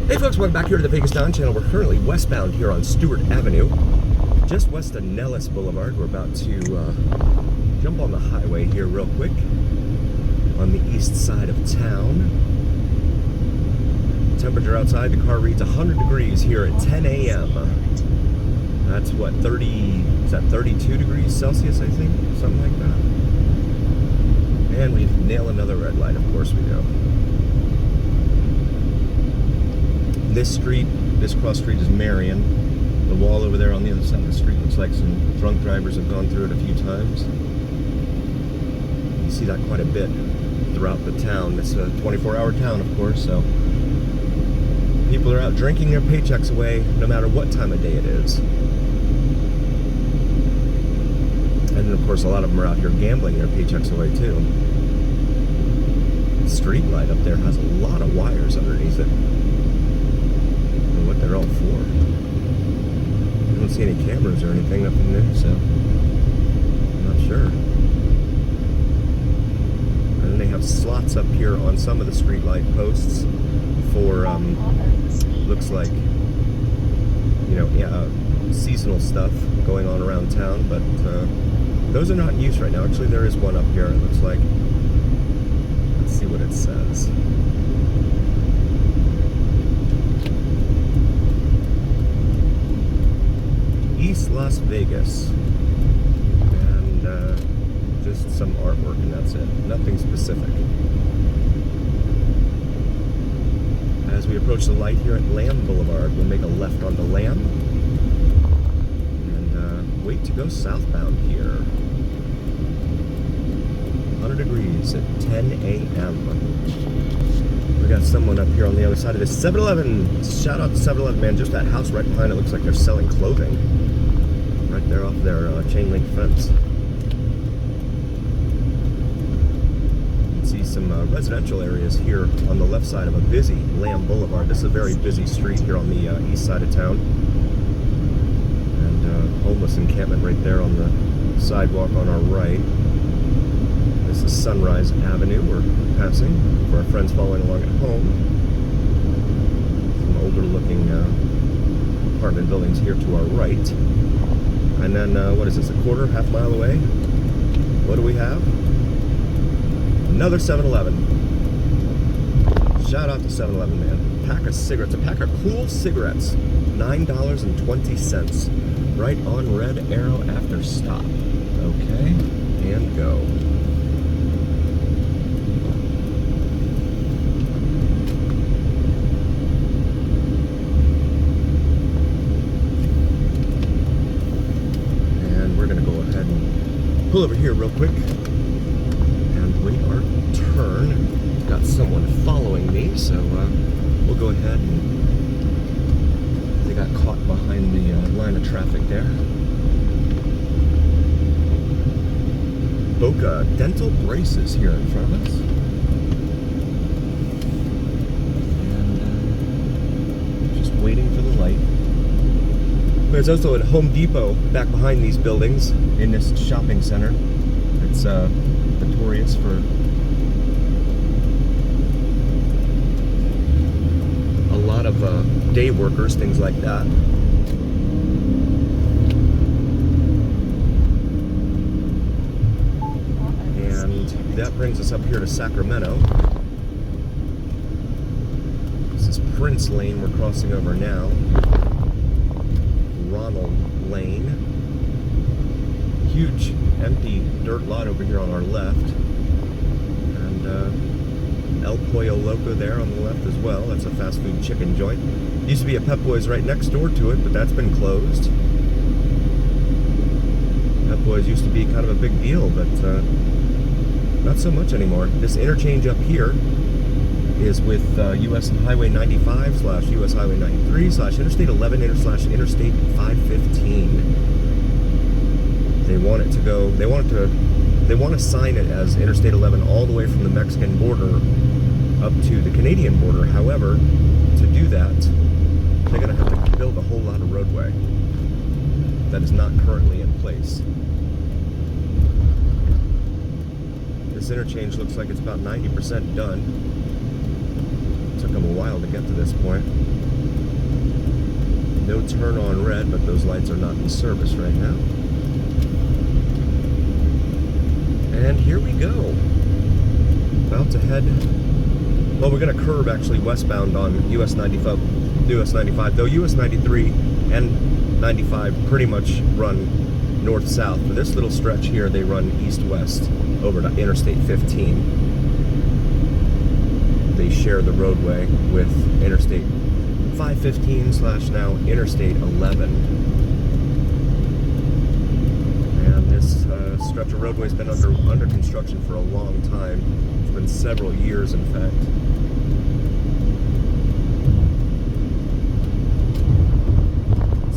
Hey folks, welcome back here to the Vegas Down Channel. We're currently westbound here on Stewart Avenue, just west of Nellis Boulevard. We're about to jump on the highway here real quick on the east side of town. Temperature outside, the car reads 100 degrees here at 10 a.m. That's what, 32 degrees Celsius, I think? Something like that. And we nail another red light, of course we do. This cross street is Marion. The wall over there on the other side of the street looks like some drunk drivers have gone through it a few times. You see that quite a bit throughout the town. It's a 24-hour town, of course, so people are out drinking their paychecks away no matter what time of day it is. And then, of course, a lot of them are out here gambling their paychecks away, too. The street light up there has a lot of wires underneath it. What they're all for. I don't see any cameras or anything up in there, so I'm not sure. And then they have slots up here on some of the streetlight posts for looks like, you know, seasonal stuff going on around town, but those are not in use right now. Actually, there is one up here, it looks like. Let's see what it says. East Las Vegas, and just some artwork, and that's it. Nothing specific. As we approach the light here at Lamb Boulevard, we'll make a left onto Lamb and wait to go southbound here. 100 degrees at 10 a.m. We got someone up here on the other side of this 7-Eleven. Shout out to 7-Eleven, man. Just that house right behind it looks like they're selling clothing. Right there off their chain link fence. You can see some residential areas here on the left side of a busy Lamb Boulevard. This is a very busy street here on the east side of town. And homeless encampment right there on the sidewalk on our right. This is Sunrise Avenue we're passing for our friends following along at home. Some older looking apartment buildings here to our right. And then, what is this, half mile away? What do we have? Another 7-Eleven. Shout out to 7-Eleven, man. Pack of cigarettes, a pack of cool cigarettes. $9.20. Right on Red Arrow after stop. Okay, and go. Pull over here real quick and wait our turn. Got someone following me, so we'll go ahead and they got caught behind the line of traffic there. Boca Dental Braces here in front of us. And just waiting for the light. There's also a Home Depot back behind these buildings in this shopping center. It's notorious for a lot of day workers, things like that. And that brings us up here to Sacramento. This is Prince Lane we're crossing over now. Ronald Lane. Huge empty dirt lot over here on our left. And El Pollo Loco there on the left as well. That's a fast food chicken joint. Used to be a Pep Boys right next door to it, but that's been closed. Pep Boys used to be kind of a big deal, but not so much anymore. This interchange up here is with US Highway 95 / US Highway 93 / Interstate 11 / Interstate 515. They want it to go. They want to sign it as Interstate 11 all the way from the Mexican border up to the Canadian border. However, to do that, they're going to have to build a whole lot of roadway that is not currently in place. This interchange looks like it's about 90% done. Took took them a while to get to this point. No turn on red, but those lights are not in service right now. And here we go. About to head, well, we're going to curve actually westbound on US 95, though US 93 and 95 pretty much run north-south. For this little stretch here, they run east-west over to Interstate 15. They share the roadway with Interstate 515 / now Interstate 11. And this stretch of roadway has been under construction for a long time. It's been several years, in fact.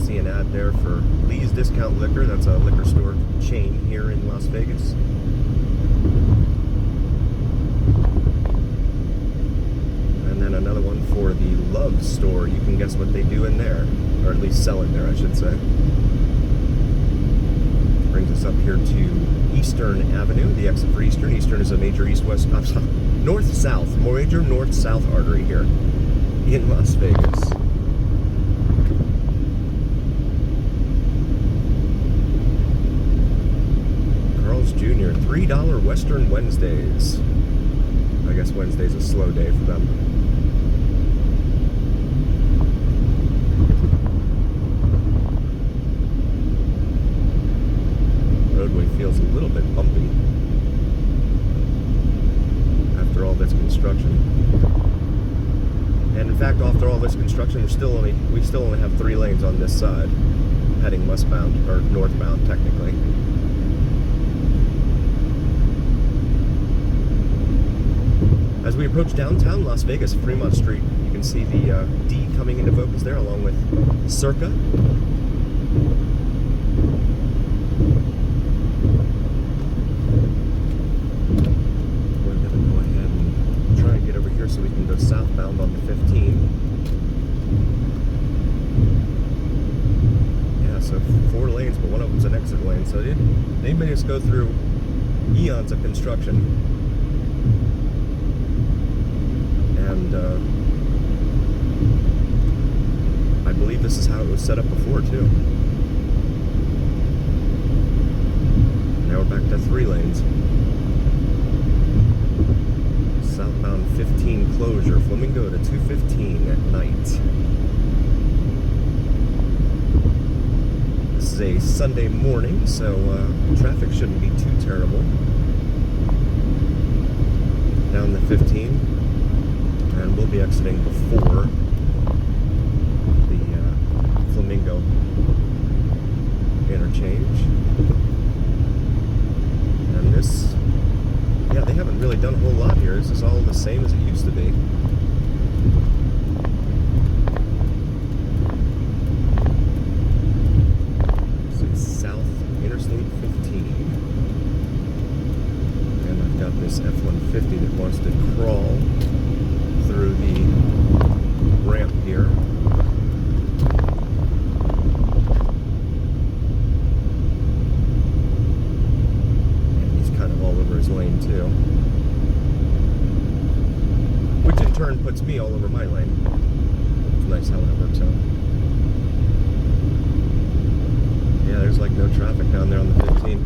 See an ad there for Lee's Discount Liquor. That's a liquor store chain here in Las Vegas. And then another one for the Love Store. You can guess what they do in there, or at least sell in there, I should say. Brings us up here to Eastern Avenue, the exit for Eastern. Eastern is a major east-west, north-south, major north-south artery here in Las Vegas. Carl's Jr., $3 Western Wednesdays. I guess Wednesday's a slow day for them. Roadway feels a little bit bumpy after all this construction. And in fact, after all this construction, we still only have 3 lanes on this side, heading westbound, or northbound technically. As we approach downtown Las Vegas, Fremont Street, you can see the D coming into focus there, along with Circa. So we can go southbound on the 15. Yeah, so 4 lanes, but one of them's an exit lane. So they made us go through eons of construction. And I believe this is how it was set up before, too. Now we're back to 3 lanes. Southbound 15 closure, Flamingo to 215 at night. This is a Sunday morning, so traffic shouldn't be too terrible. Down the 15, and we'll be exiting before the Flamingo interchange. And this, yeah, they haven't really done a whole lot here. This is all the same as it used to be. This is South Interstate 15. And I've got this F-150 that wants to crawl through the ramp here. His lane too, which in turn puts me all over my lane. It's nice how that works out. Yeah, there's like no traffic down there on the 15.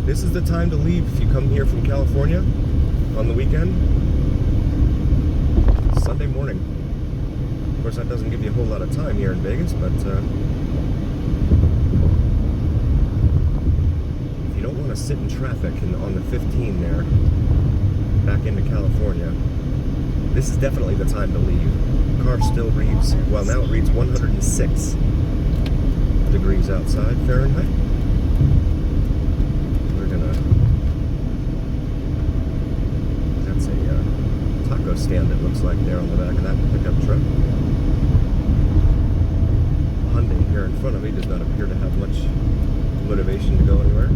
This is the time to leave if you come here from California on the weekend. Sunday morning. Of course, that doesn't give you a whole lot of time here in Vegas, but to sit in traffic on the 15 there, back into California, this is definitely the time to leave. The car still reads, well, now it reads 106 degrees outside Fahrenheit. We're gonna, that's a taco stand, it looks like, there on the back of that pickup truck. Hyundai here in front of me does not appear to have much motivation to go anywhere.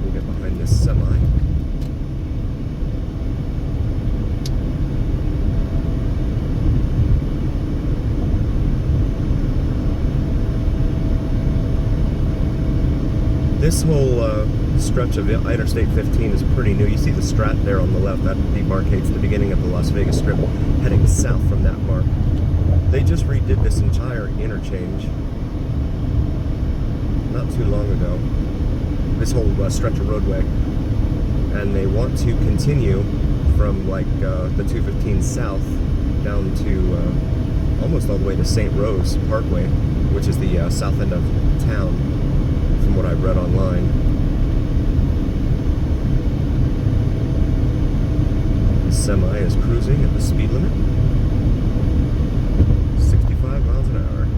We'll get behind this semi. This whole stretch of Interstate 15 is pretty new. You see the Strat there on the left, that demarcates the beginning of the Las Vegas Strip, heading south from that mark. They just redid this entire interchange not too long ago, this whole stretch of roadway, and they want to continue from like the 215 south down to almost all the way to St. Rose Parkway, which is the south end of town from what I've read online. The semi is cruising at the speed limit, 65 miles an hour.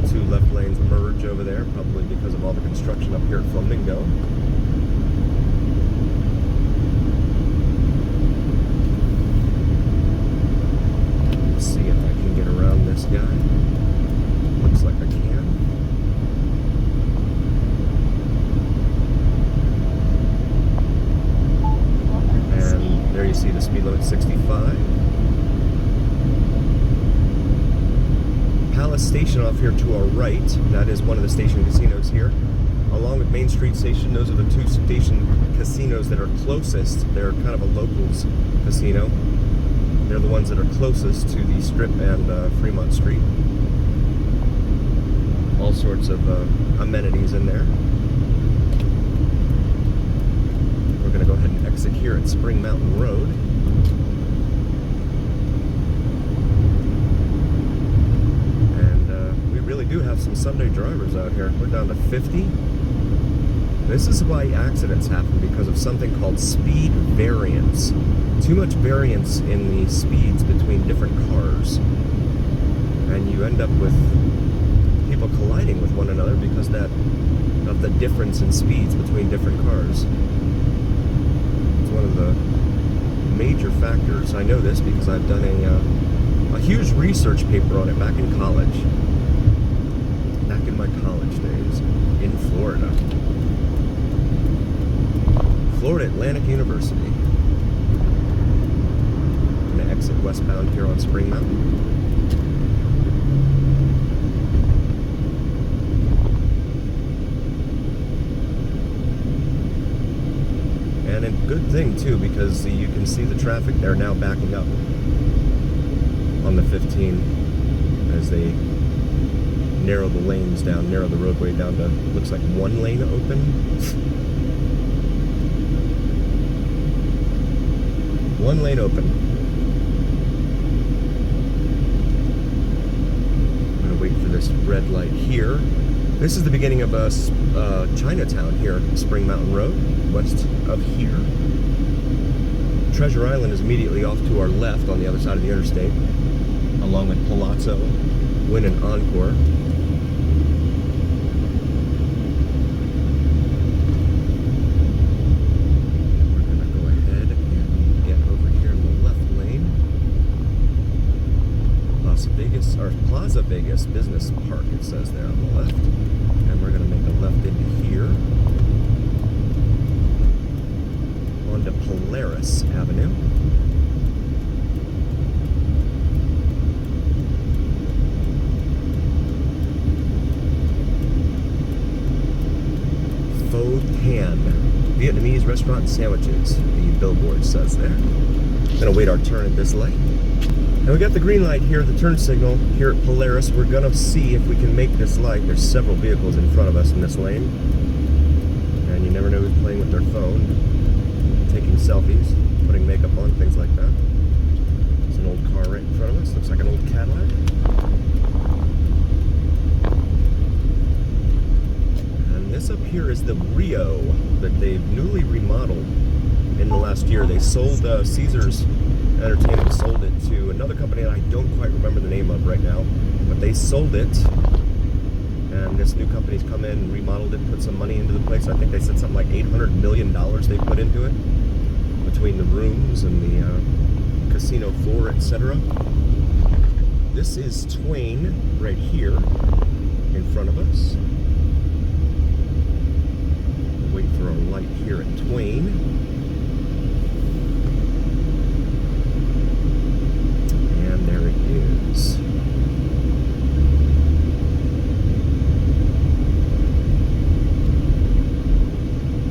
The two left lanes merge over there, probably because of all the construction up here at Flamingo. Let's see if I can get around this guy. Looks like I can. And there you see the speed limit, 65. Palace Station off here to our right. That is one of the station casinos here. Along with Main Street Station, those are the two station casinos that are closest. They're kind of a locals casino. They're the ones that are closest to the Strip and Fremont Street. All sorts of amenities in there. We're going to go ahead and exit here at Spring Mountain Road. And we really do have some Sunday drivers out here. We're down to 50. This is why accidents happen, because of something called speed variance. Too much variance in the speeds between different cars. And you end up with people colliding with one another because of the difference in speeds between different cars. It's one of the major factors. I know this because I've done a huge research paper on it back in college. Back in my college days in Florida. Florida Atlantic University. I'm going to exit westbound here on Spring Mountain. And a good thing too, because you can see the traffic there now backing up on the 15 as they narrow the lanes down, narrow the roadway down to, looks like one lane open. One lane open. I'm going to wait for this red light here. This is the beginning of Chinatown here, Spring Mountain Road, west of here. Treasure Island is immediately off to our left on the other side of the interstate, along with Palazzo, Wynn, and Encore. Plaza Vegas Business Park, it says there on the left. And we're going to make a left into here. Onto Polaris Avenue. Pho Tan, Vietnamese restaurant and sandwiches, the billboard says there. Going to wait our turn at this light. And we got the green light here, the turn signal here at Polaris. We're going to see if we can make this light. There's several vehicles in front of us in this lane. And you never know who's playing with their phone, taking selfies, putting makeup on, things like that. There's an old car right in front of us. Looks like an old Cadillac. And this up here is the Rio that they've newly remodeled in the last year. They sold Caesars Entertainment sold it to another company that I don't quite remember the name of right now, but they sold it, and this new company's come in and remodeled it, put some money into the place. I think they said something like $800 million they put into it, between the rooms and the casino floor, etc. This is Twain right here in front of us. We'll wait for our light here at Twain. There it is.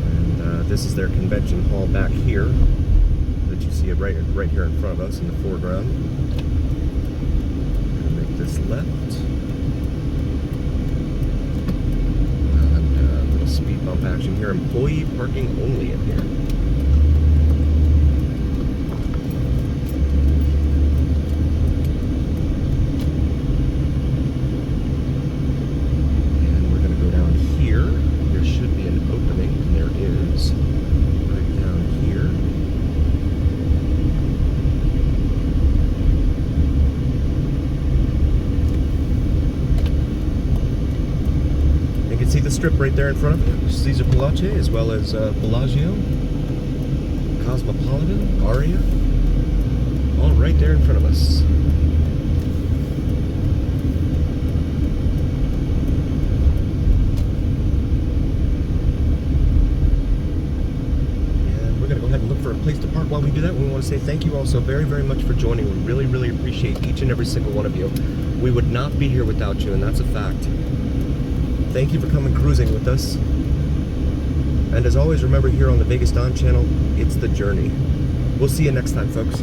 And mall back here that you see right here in front of us in the foreground. Gonna make this left. And a little speed bump action here. Employee parking only in here. See the strip right there in front of you? Caesar Palace, as well as Bellagio, Cosmopolitan, Aria, all right there in front of us. And we're going to go ahead and look for a place to park. While we do that, we want to say thank you all so very, very much for joining. We really, really appreciate each and every single one of you. We would not be here without you, and that's a fact. Thank you for coming cruising with us. And as always, remember here on the Vegas Don channel, it's the journey. We'll see you next time, folks.